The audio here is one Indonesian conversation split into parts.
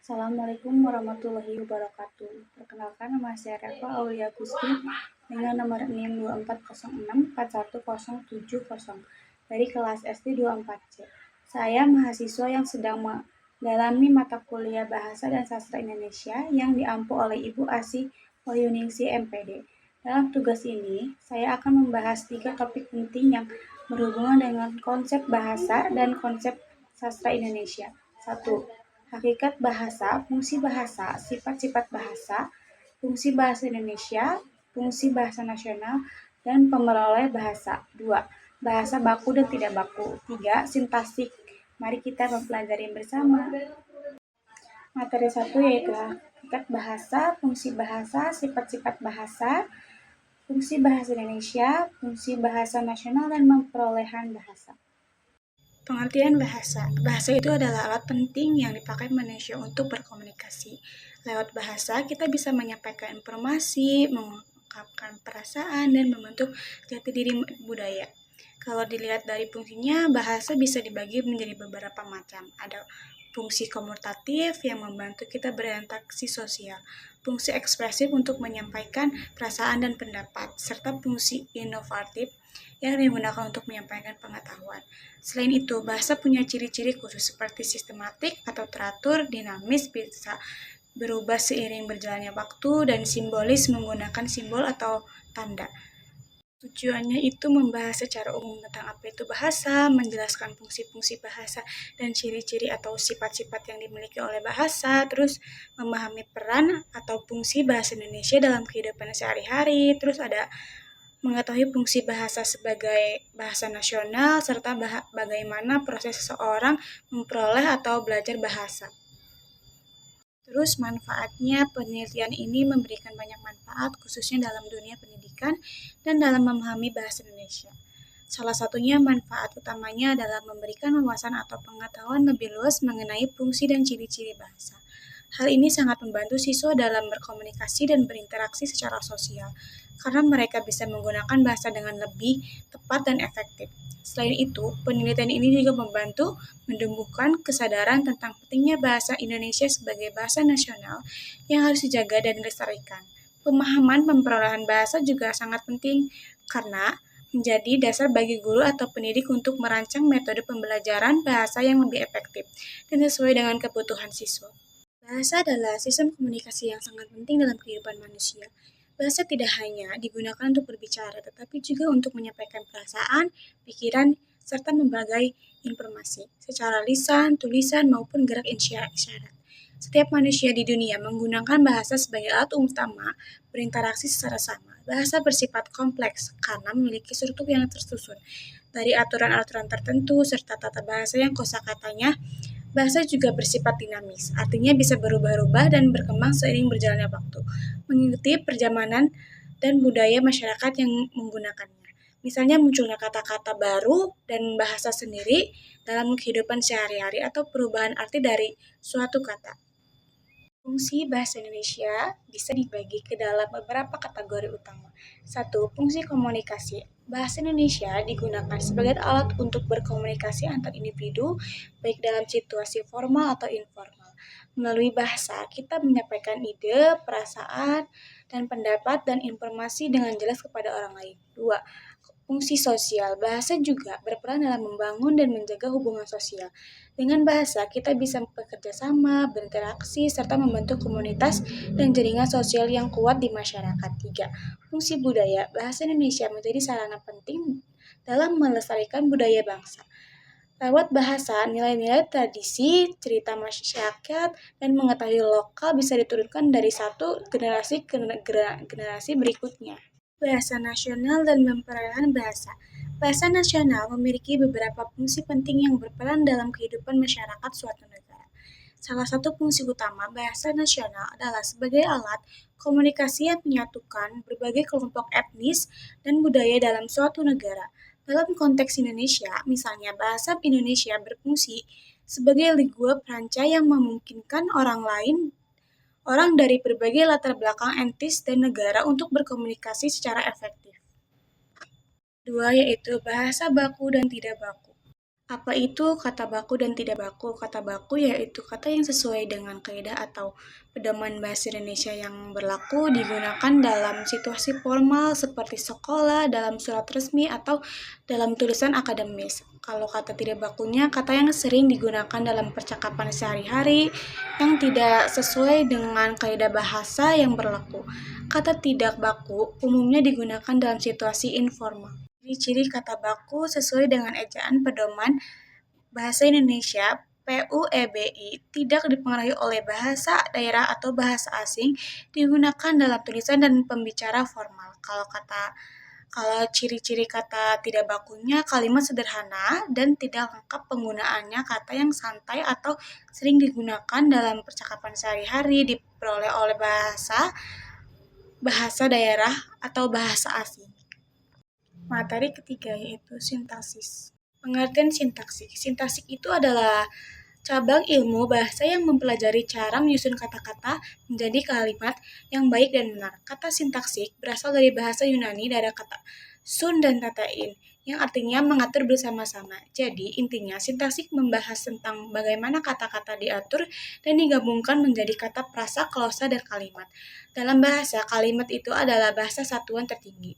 Assalamualaikum warahmatullahi wabarakatuh. Perkenalkan, nama saya Reva Aulia Gusti dengan nomor NIM 24064107 dari kelas SD 24C. Saya mahasiswa yang sedang mendalami mata kuliah Bahasa dan Sastra Indonesia yang diampu oleh Ibu Asih Wahyuningsi MPD. Dalam tugas ini, saya akan membahas 3 topik penting yang berhubungan dengan konsep bahasa dan konsep sastra Indonesia. 1. Hakikat bahasa, fungsi bahasa, sifat-sifat bahasa, fungsi bahasa Indonesia, fungsi bahasa nasional, dan pemeroleh bahasa. 2. Bahasa baku dan tidak baku. 3. Sintaktik. Mari kita mempelajari bersama. Materi 1 yaitu hakikat bahasa, fungsi bahasa, sifat-sifat bahasa, fungsi bahasa Indonesia, fungsi bahasa nasional, dan perolehan bahasa. Pengertian bahasa. Bahasa itu adalah alat penting yang dipakai manusia untuk berkomunikasi. Lewat bahasa, kita bisa menyampaikan informasi, mengungkapkan perasaan, dan membentuk jati diri budaya. Kalau dilihat dari fungsinya, bahasa bisa dibagi menjadi beberapa macam. Ada fungsi komutatif yang membantu kita berinteraksi sosial, fungsi ekspresif untuk menyampaikan perasaan dan pendapat, serta fungsi inovatif yang digunakan untuk menyampaikan pengetahuan. Selain itu, bahasa punya ciri-ciri khusus seperti sistematik atau teratur, dinamis, bisa berubah seiring berjalannya waktu, dan simbolis menggunakan simbol atau tanda. Tujuannya itu membahas secara umum tentang apa itu bahasa, menjelaskan fungsi-fungsi bahasa dan ciri-ciri atau sifat-sifat yang dimiliki oleh bahasa, terus memahami peran atau fungsi bahasa Indonesia dalam kehidupan sehari-hari, terus ada mengetahui fungsi bahasa sebagai bahasa nasional, serta bagaimana proses seseorang memperoleh atau belajar bahasa. Terus manfaatnya, penelitian ini memberikan banyak manfaat khususnya dalam dunia pendidikan dan dalam memahami bahasa Indonesia. Salah satunya manfaat utamanya adalah memberikan wawasan atau pengetahuan lebih luas mengenai fungsi dan ciri-ciri bahasa. Hal ini sangat membantu siswa dalam berkomunikasi dan berinteraksi secara sosial, karena mereka bisa menggunakan bahasa dengan lebih tepat dan efektif. Selain itu, penelitian ini juga membantu menumbuhkan kesadaran tentang pentingnya bahasa Indonesia sebagai bahasa nasional yang harus dijaga dan dilestarikan. Pemahaman pemerolehan bahasa juga sangat penting karena menjadi dasar bagi guru atau pendidik untuk merancang metode pembelajaran bahasa yang lebih efektif dan sesuai dengan kebutuhan siswa. Bahasa adalah sistem komunikasi yang sangat penting dalam kehidupan manusia. Bahasa tidak hanya digunakan untuk berbicara, tetapi juga untuk menyampaikan perasaan, pikiran, serta berbagai informasi, secara lisan, tulisan, maupun gerak isyarat. Setiap manusia di dunia menggunakan bahasa sebagai alat utama berinteraksi secara sama. Bahasa bersifat kompleks karena memiliki struktur yang tersusun dari aturan-aturan tertentu serta tata bahasa yang kosakatanya. Bahasa juga bersifat dinamis, artinya bisa berubah-ubah dan berkembang seiring berjalannya waktu, mengikuti perjalanan dan budaya masyarakat yang menggunakannya. Misalnya munculnya kata-kata baru dan bahasa sendiri dalam kehidupan sehari-hari atau perubahan arti dari suatu kata. Fungsi bahasa Indonesia bisa dibagi ke dalam beberapa kategori utama. 1. Fungsi komunikasi. Bahasa Indonesia digunakan sebagai alat untuk berkomunikasi antar individu, baik dalam situasi formal atau informal. Melalui bahasa, kita menyampaikan ide, perasaan, dan pendapat dan informasi dengan jelas kepada orang lain. 2. Fungsi sosial. Bahasa juga berperan dalam membangun dan menjaga hubungan sosial. Dengan bahasa, kita bisa bekerja sama, berinteraksi, serta membentuk komunitas dan jaringan sosial yang kuat di masyarakat. 3. Fungsi budaya. Bahasa Indonesia menjadi sarana penting dalam melestarikan budaya bangsa. Lewat bahasa, nilai-nilai tradisi, cerita masyarakat, dan mengetahui lokal bisa diturunkan dari satu generasi ke generasi berikutnya. Bahasa nasional dan perolehan bahasa. Bahasa nasional memiliki beberapa fungsi penting yang berperan dalam kehidupan masyarakat suatu negara. Salah satu fungsi utama bahasa nasional adalah sebagai alat komunikasi yang menyatukan berbagai kelompok etnis dan budaya dalam suatu negara. Dalam konteks Indonesia, misalnya bahasa Indonesia berfungsi sebagai lingua franca yang memungkinkan orang dari berbagai latar belakang etnis dan negara untuk berkomunikasi secara efektif. 2. Yaitu bahasa baku dan tidak baku. Apa itu kata baku dan tidak baku? Kata baku yaitu kata yang sesuai dengan kaidah atau pedoman bahasa Indonesia yang berlaku digunakan dalam situasi formal seperti sekolah, dalam surat resmi, atau dalam tulisan akademis. Kalau kata tidak bakunya, kata yang sering digunakan dalam percakapan sehari-hari yang tidak sesuai dengan kaidah bahasa yang berlaku. Kata tidak baku umumnya digunakan dalam situasi informal. Ciri-ciri kata baku sesuai dengan ejaan pedoman bahasa Indonesia PUEBI tidak dipengaruhi oleh bahasa daerah atau bahasa asing, digunakan dalam tulisan dan pembicara formal. Kalau ciri-ciri kata tidak bakunya, kalimat sederhana dan tidak lengkap penggunaannya, kata yang santai atau sering digunakan dalam percakapan sehari-hari, diperoleh oleh bahasa daerah atau bahasa asing. Materi ketiga yaitu sintaksis. Pengertian sintaksik. Sintaksik itu adalah cabang ilmu bahasa yang mempelajari cara menyusun kata-kata menjadi kalimat yang baik dan benar. Kata sintaksik berasal dari bahasa Yunani dari kata sun dan tatain, yang artinya mengatur bersama-sama. Jadi, intinya sintaksik membahas tentang bagaimana kata-kata diatur dan digabungkan menjadi kata prasa, klausa, dan kalimat. Dalam bahasa, kalimat itu adalah bahasa satuan tertinggi.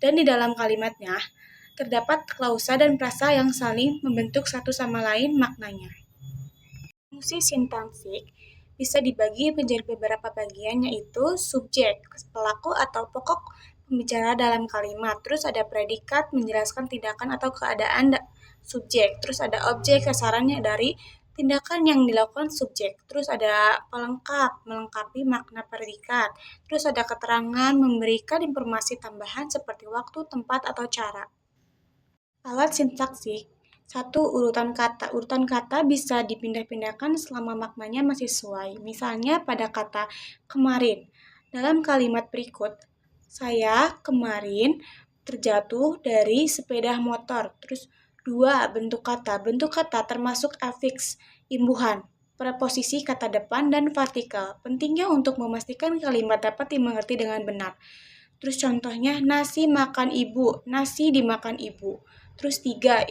Dan di dalam kalimatnya, terdapat klausa dan prasa yang saling membentuk satu sama lain maknanya. Fungsi sintaksik bisa dibagi menjadi beberapa bagian, yaitu subjek, pelaku atau pokok pembicara dalam kalimat. Terus ada predikat menjelaskan tindakan atau keadaan subjek. Terus ada objek sasarannya dari tindakan yang dilakukan subjek. Terus ada pelengkap, melengkapi makna predikat. Terus ada keterangan, memberikan informasi tambahan seperti waktu, tempat, atau cara. Alat sintaksik. 1. Urutan kata. Urutan kata bisa dipindah-pindahkan selama maknanya masih sesuai. Misalnya pada kata kemarin. Dalam kalimat berikut, saya kemarin terjatuh dari sepeda motor. Terus 2. Bentuk kata. Bentuk kata termasuk afiks, imbuhan, preposisi kata depan, dan partikel. Pentingnya untuk memastikan kalimat dapat dimengerti dengan benar. Terus contohnya, nasi makan ibu, nasi dimakan ibu. Terus 3,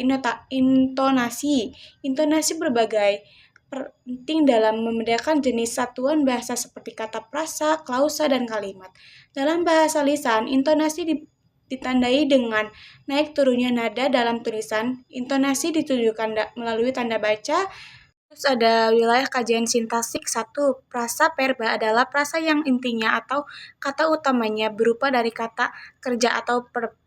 intonasi. Intonasi berbagai penting dalam membedakan jenis satuan bahasa seperti kata prasa, klausa, dan kalimat. Dalam bahasa lisan, intonasi ditandai dengan naik turunnya nada dalam tulisan. Intonasi ditunjukkan melalui tanda baca. Terus ada wilayah kajian sintaksik. 1. Prasa verba adalah prasa yang intinya atau kata utamanya berupa dari kata kerja atau verb.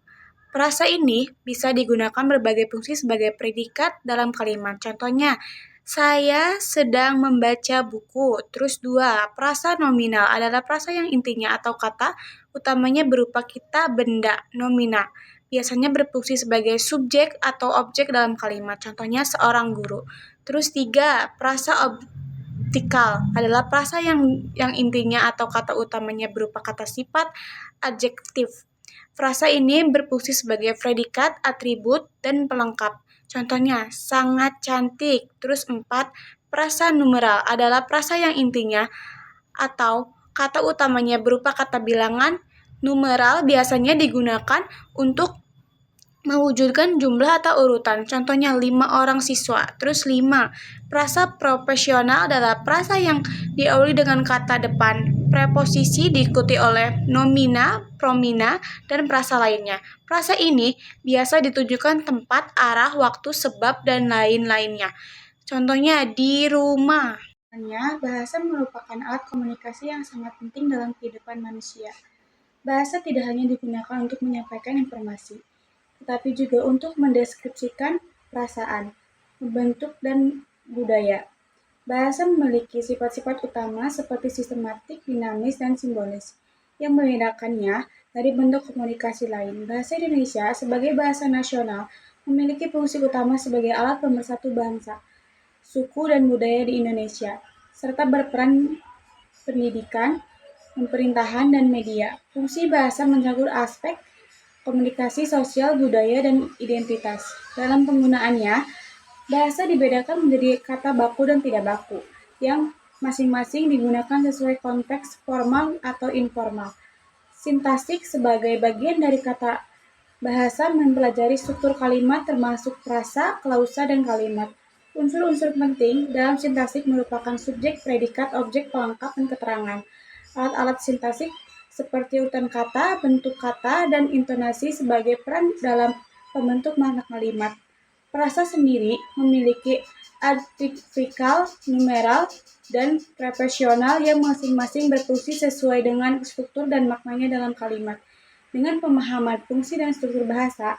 Prasa ini bisa digunakan berbagai fungsi sebagai predikat dalam kalimat. Contohnya, saya sedang membaca buku. Terus 2. Prasa nominal adalah prasa yang intinya atau kata utamanya berupa kita, benda, nomina. Biasanya berfungsi sebagai subjek atau objek dalam kalimat. Contohnya, seorang guru. Terus 3. Prasa optikal adalah prasa yang intinya atau kata utamanya berupa kata sifat, adjektif. Frasa ini berfungsi sebagai predikat, atribut, dan pelengkap. Contohnya, sangat cantik. Terus 4. Prasa numeral adalah prasa yang intinya atau kata utamanya berupa kata bilangan. Numeral biasanya digunakan untuk mewujudkan jumlah atau urutan. Contohnya 5 orang siswa. Terus 5. Prasa profesional adalah prasa yang diawali dengan kata depan preposisi diikuti oleh nomina, promina, dan prasa lainnya. Prasa ini biasa ditujukan tempat, arah, waktu, sebab, dan lain-lainnya. Contohnya di rumah. Bahasa merupakan alat komunikasi yang sangat penting dalam kehidupan manusia. Bahasa tidak hanya digunakan untuk menyampaikan informasi, tetapi juga untuk mendeskripsikan perasaan, bentuk, dan budaya. Bahasa memiliki sifat-sifat utama seperti sistematik, dinamis, dan simbolis, yang membedakannya dari bentuk komunikasi lain. Bahasa Indonesia sebagai bahasa nasional memiliki fungsi utama sebagai alat pemersatu bangsa, suku, dan budaya di Indonesia, serta berperan pendidikan, pemerintahan, dan media. Fungsi bahasa mencakup aspek komunikasi sosial, budaya, dan identitas. Dalam penggunaannya, bahasa dibedakan menjadi kata baku dan tidak baku, yang masing-masing digunakan sesuai konteks formal atau informal. Sintaksik sebagai bagian dari kata Bahasa mempelajari struktur kalimat termasuk frasa, klausa, dan kalimat. Unsur-unsur penting dalam sintaksis merupakan subjek, predikat, objek, pelengkap, dan keterangan. Alat-alat sintaksis seperti urutan kata, bentuk kata, dan intonasi sebagai peran dalam pembentuk makna kalimat. Frasa sendiri memiliki artiklikal, numeral, dan preposisional yang masing-masing berfungsi sesuai dengan struktur dan maknanya dalam kalimat. Dengan pemahaman fungsi dan struktur bahasa,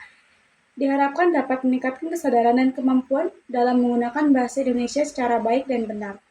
diharapkan dapat meningkatkan kesadaran dan kemampuan dalam menggunakan bahasa Indonesia secara baik dan benar.